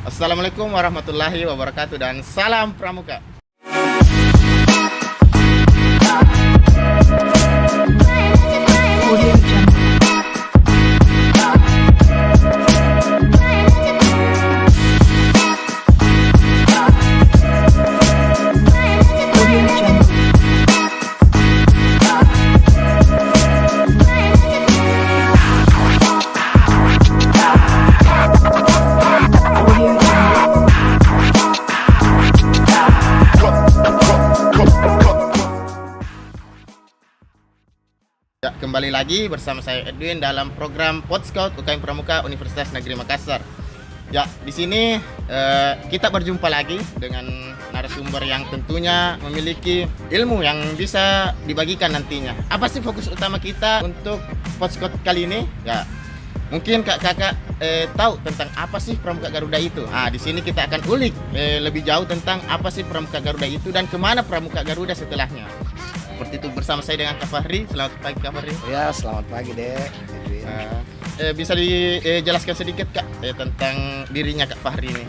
Assalamualaikum warahmatullahi wabarakatuh dan salam pramuka. Audio Jungle. Audio Jungle. Audio Jungle. Ya, kembali lagi bersama saya Edwin dalam program Podscout UKM Pramuka Universitas Negeri Makassar. Ya, di sini kita berjumpa lagi dengan narasumber yang tentunya memiliki ilmu yang bisa dibagikan nantinya. Apa sih fokus utama kita untuk Podscout kali ini? Ya, mungkin kakak tahu tentang apa sih Pramuka Garuda itu. Nah, di sini kita akan ulik lebih jauh tentang apa sih Pramuka Garuda itu dan kemana Pramuka Garuda setelahnya. Seperti itu bersama saya dengan Kak Fahri. Selamat pagi Kak Fahri. Ya, selamat pagi Dek. Edwin. Bisa dijelaskan sedikit Kak tentang dirinya Kak Fahri ini?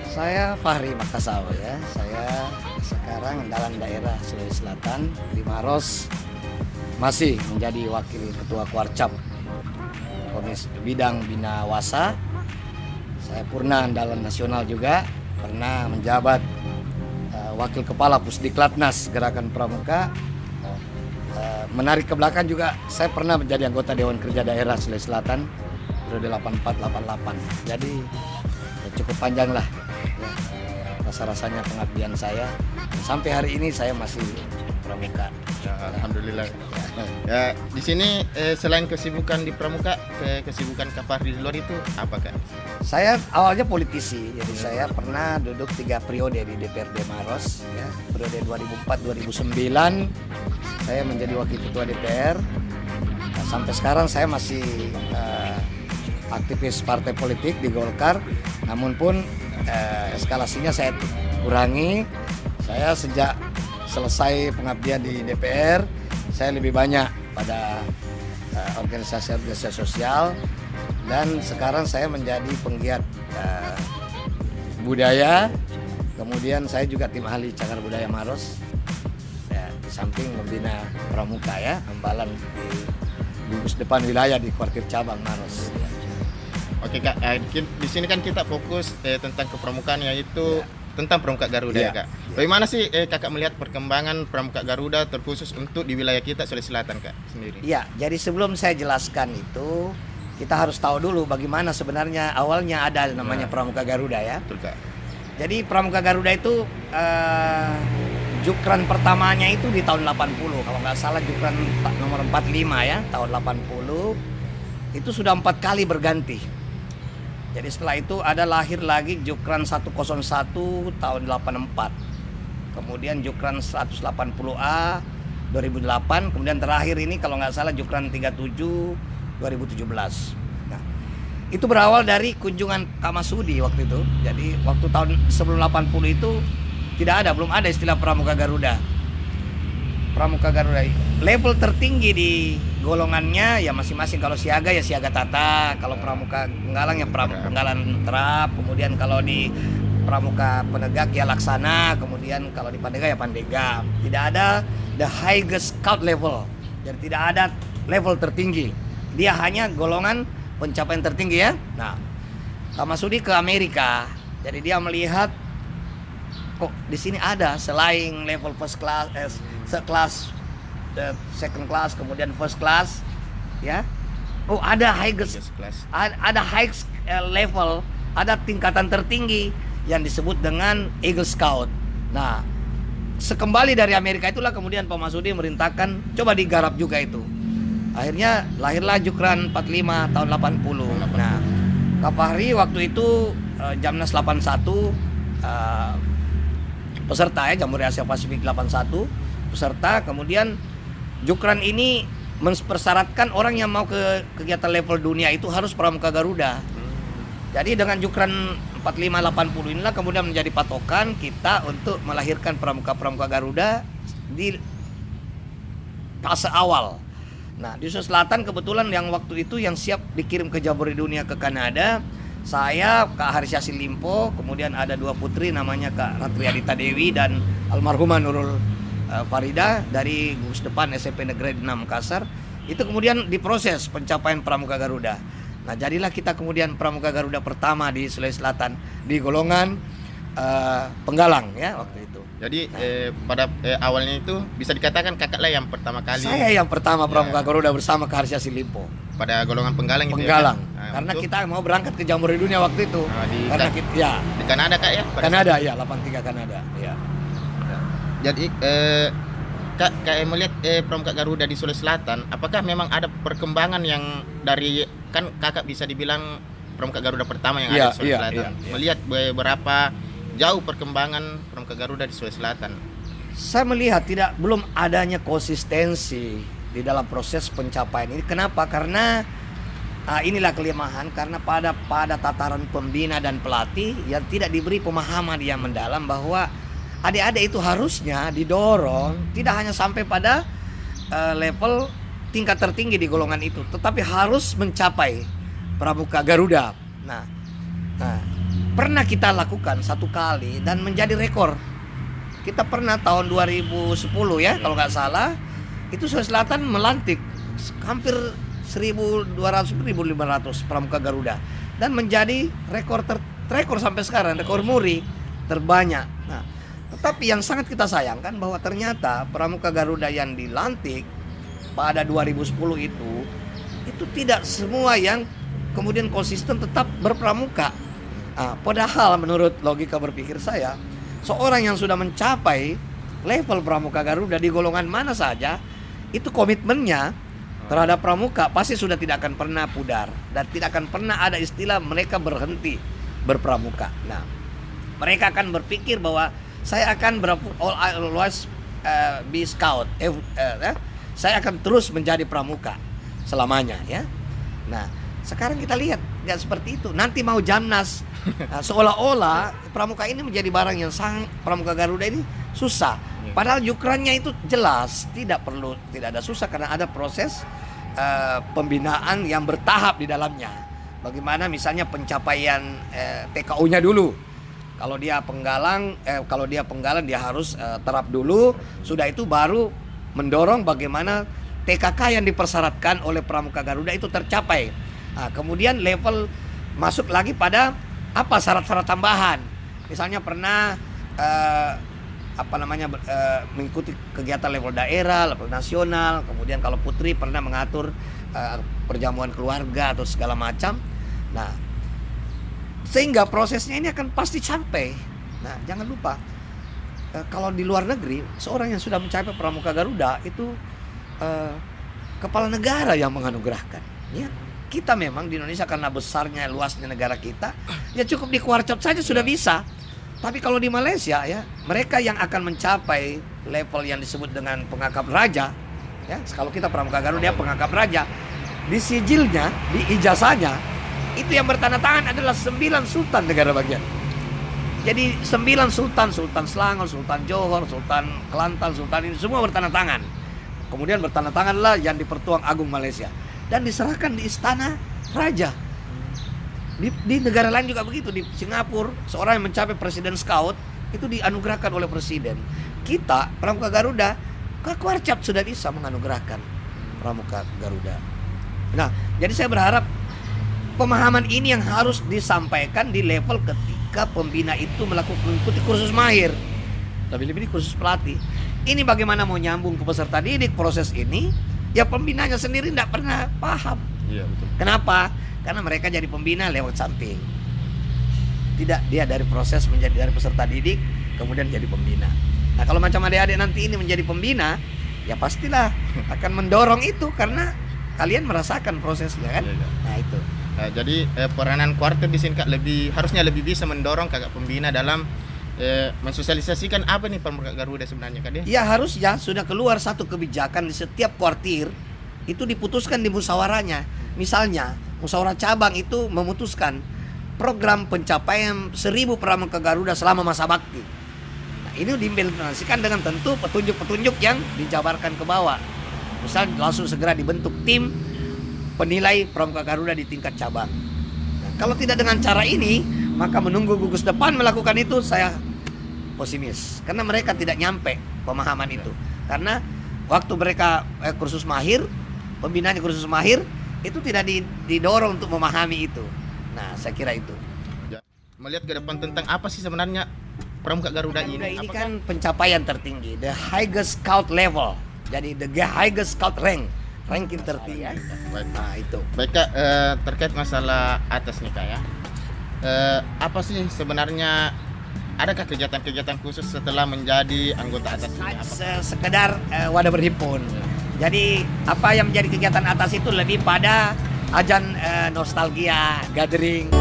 Saya Fahri Makassar ya. Saya sekarang dalam daerah Sulawesi Selatan di Maros, masih menjadi wakil ketua Kuarcap Komisi Bidang Bina Wasa. Saya purna andalan nasional juga, pernah menjabat wakil kepala Pusdiklatnas Gerakan Pramuka. Menarik ke belakang juga, saya pernah menjadi anggota Dewan Kerja Daerah Sulawesi Selatan periode 84-88. Jadi ya cukup panjang lah ya, rasa-rasanya pengabdian saya. Sampai hari ini saya masih Pramuka. Ya, alhamdulillah. Ya, di sini selain kesibukan di Pramuka, kesibukan Kak Fahri di luar itu apa Kak? Saya awalnya politisi, jadi saya pernah duduk 3 periode di DPRD Maros ya. Periode 2004-2009 saya menjadi wakil ketua DPR. Nah, sampai sekarang saya masih aktivis partai politik di Golkar, namun pun eskalasinya saya kurangi. Saya sejak selesai pengabdian di DPR, saya lebih banyak pada organisasi-organisasi sosial, dan sekarang saya menjadi penggiat budaya. Kemudian saya juga tim ahli cagar budaya Maros ya, di samping membina pramuka ya, hambalan di gugus depan wilayah di kuartir cabang Maros ya. Oke Kak, di sini kan kita fokus tentang kepramukaan, yaitu tentang Pramuka Garuda ya Kak. Bagaimana sih kakak melihat perkembangan Pramuka Garuda terkhusus untuk di wilayah kita Sulawesi Selatan Kak sendiri? Iya, jadi sebelum saya jelaskan itu, kita harus tahu dulu bagaimana sebenarnya awalnya ada namanya Pramuka Garuda ya. Betul Kak. Jadi Pramuka Garuda itu jukran pertamanya itu di tahun 80, kalau nggak salah jukran nomor 45 ya, tahun 80. Itu sudah 4 kali berganti. Jadi setelah itu ada lahir lagi Jukran 101 tahun 84. Kemudian Jukran 180A 2008, kemudian terakhir ini kalau nggak salah Jukran 37 2017. Nah, itu berawal dari kunjungan Kak Masudi waktu itu. Jadi waktu tahun sebelum 80 itu belum ada istilah Pramuka Garuda. Pramuka Garuda level tertinggi di golongannya ya masing-masing. Kalau siaga ya siaga tata, kalau pramuka penggalang ya penggalan terap, kemudian kalau di pramuka penegak ya laksana, kemudian kalau di pandega ya pandega. Tidak ada the highest scout level, jadi tidak ada level tertinggi, dia hanya golongan pencapaian tertinggi ya. Nah, Kak Masudi ke Amerika, jadi dia melihat kok di sini ada selain level first class, sekelas, second class, kemudian first class, ya. Oh, ada highest, ada high level, ada tingkatan tertinggi yang disebut dengan Eagle Scout. Nah, sekembali dari Amerika itulah kemudian Pak Masudi merintahkan coba digarap juga itu. Akhirnya lahirlah Jukran 45 tahun 80. Nah, Kak Fahri waktu itu Jamnas 81 peserta ya, Jambore Asia Pasifik 81 peserta. Kemudian Jukran ini mempersyaratkan orang yang mau ke kegiatan level dunia itu harus Pramuka Garuda. Jadi dengan Jukran 45-80 inilah kemudian menjadi patokan kita untuk melahirkan Pramuka Garuda di fase awal. Nah, di Sulawesi Selatan kebetulan yang waktu itu yang siap dikirim ke Jambore Dunia ke Kanada, Saya, Kak Harisya Limpo, kemudian ada 2 putri namanya Kak Ratriadita Dewi dan almarhumah Nurul Farida dari gugus depan SMP Negeri 6 Makassar. Itu kemudian diproses pencapaian Pramuka Garuda. Nah, jadilah kita kemudian Pramuka Garuda pertama di Sulawesi Selatan di golongan Penggalang ya waktu itu. Jadi pada awalnya itu bisa dikatakan kakaklah yang pertama kali. Saya yang pertama Pramuka Ya. Garuda bersama Kak Harisya Limpo. Pada golongan Penggalang gitu Penggalang. ya, Kak? Nah, Karena untuk- kita mau berangkat ke Jamboree Dunia waktu itu. di Karena kita ya di Kanada Kak ya. pada Kanada ya 83 Kanada ya. Jadi Kak melihat Pramuka Garuda di Sulawesi Selatan, apakah memang ada perkembangan yang dari kan kakak bisa dibilang Pramuka Garuda pertama yang Iya, ada di Sulawesi iya, Selatan. iya. Melihat berapa jauh perkembangan Pramuka Garuda di Sulawesi Selatan. Saya melihat belum adanya konsistensi di dalam proses pencapaian ini. Kenapa? Karena inilah kelemahan karena pada tataran pembina dan pelatih yang tidak diberi pemahaman yang mendalam bahwa adik-adik itu harusnya didorong tidak hanya sampai pada level tingkat tertinggi di golongan itu, tetapi harus mencapai Pramuka Garuda. Nah, pernah kita lakukan 1 kali dan menjadi rekor. Kita pernah tahun 2010 ya kalau nggak salah, itu Sulawesi Selatan melantik hampir 1.200-1.500 Pramuka Garuda dan menjadi rekor sampai sekarang, rekor muri terbanyak. Nah, tetapi yang sangat kita sayangkan bahwa ternyata Pramuka Garuda yang dilantik pada 2010 itu tidak semua yang kemudian konsisten tetap berpramuka. Padahal menurut logika berpikir saya, seorang yang sudah mencapai level Pramuka Garuda di golongan mana saja, itu komitmennya terhadap pramuka pasti sudah tidak akan pernah pudar dan tidak akan pernah ada istilah mereka berhenti berpramuka. Nah, mereka akan berpikir bahwa saya akan always be scout, saya akan terus menjadi pramuka selamanya ya. Nah, sekarang kita lihat nggak seperti itu. Nanti mau Jamnas, seolah-olah pramuka ini menjadi barang yang Pramuka Garuda ini susah. Padahal jukrannya itu jelas, tidak ada susah karena ada proses pembinaan yang bertahap di dalamnya. Bagaimana misalnya pencapaian TKU-nya dulu. Kalau dia Penggalang dia harus terap dulu. Sudah itu baru mendorong bagaimana TKK yang dipersyaratkan oleh Pramuka Garuda itu tercapai. Nah, kemudian level masuk lagi pada syarat-syarat tambahan. Misalnya pernah mengikuti kegiatan level daerah, level nasional. Kemudian kalau putri pernah mengatur perjamuan keluarga atau segala macam. Nah, sehingga prosesnya ini akan pasti sampai. Nah, jangan lupa kalau di luar negeri seorang yang sudah mencapai Pramuka Garuda itu kepala negara yang menganugerahkan. Ya, kita memang di Indonesia karena besarnya luasnya negara kita, ya cukup di Kuarcap saja sudah bisa. Tapi kalau di Malaysia ya, mereka yang akan mencapai level yang disebut dengan pengakap raja, ya, kalau kita Pramuka Garuda dia pengakap raja, di sijilnya, di ijazahnya, itu yang bertanda tangan adalah 9 sultan negara bagian. Jadi 9 sultan, Sultan Selangor, Sultan Johor, Sultan Kelantan, Sultan ini semua bertanda tangan. Kemudian bertanda tanganlah yang di Pertuan Agung Malaysia dan diserahkan di istana raja. Di negara lain juga begitu. Di Singapura seorang yang mencapai presiden scout itu dianugerahkan oleh presiden. Kita Pramuka Garuda Kuarcap sudah bisa menganugerahkan Pramuka Garuda. Nah, jadi saya berharap pemahaman ini yang harus disampaikan di level ketika pembina itu mengikuti kursus mahir, lebih-lebih kursus pelatih. Ini bagaimana mau nyambung ke peserta didik proses ini? Ya pembinanya sendiri tidak pernah paham. Iya, betul. Kenapa? Karena mereka jadi pembina lewat samping. Tidak, dia dari proses menjadi dari peserta didik kemudian jadi pembina. Nah, kalau macam adik-adik nanti ini menjadi pembina, ya pastilah akan mendorong itu karena kalian merasakan prosesnya kan. Iya. Nah, itu. Jadi peranan kuarter di sini Kak harusnya lebih bisa mendorong kakak pembina dalam mensosialisasikan apa nih Pramuka Garuda sebenarnya Kak dia? Ya harusnya sudah keluar satu kebijakan di setiap kuartir itu diputuskan di musyawarahnya. Misalnya musyawarah cabang itu memutuskan program pencapaian 1000 Pramuka Garuda selama masa bakti. Nah, ini diimplementasikan dengan tentu petunjuk-petunjuk yang dijabarkan ke bawah. Misal langsung segera dibentuk tim penilai Pramuka Garuda di tingkat cabang. Nah, Kalau tidak dengan cara ini, maka menunggu gugus depan melakukan itu saya pesimis. Karena mereka tidak nyampe pemahaman itu. Karena waktu mereka kursus mahir, pembinaan kursus mahir, itu tidak didorong untuk memahami itu. Nah, saya kira itu. Ya. Melihat ke depan tentang apa sih sebenarnya Pramuka Garuda ini? Garuda ini Apakah- kan pencapaian tertinggi, the highest scout level. Jadi the highest scout ranking tertinggi. Baik. Nah, itu. Baik Kak, terkait masalah atas nih Kak ya. Apa sih sebenarnya, adakah kegiatan-kegiatan khusus setelah menjadi anggota atas ini? Sekedar wadah berhimpun. Jadi apa yang menjadi kegiatan atas itu lebih pada ajang nostalgia, gathering.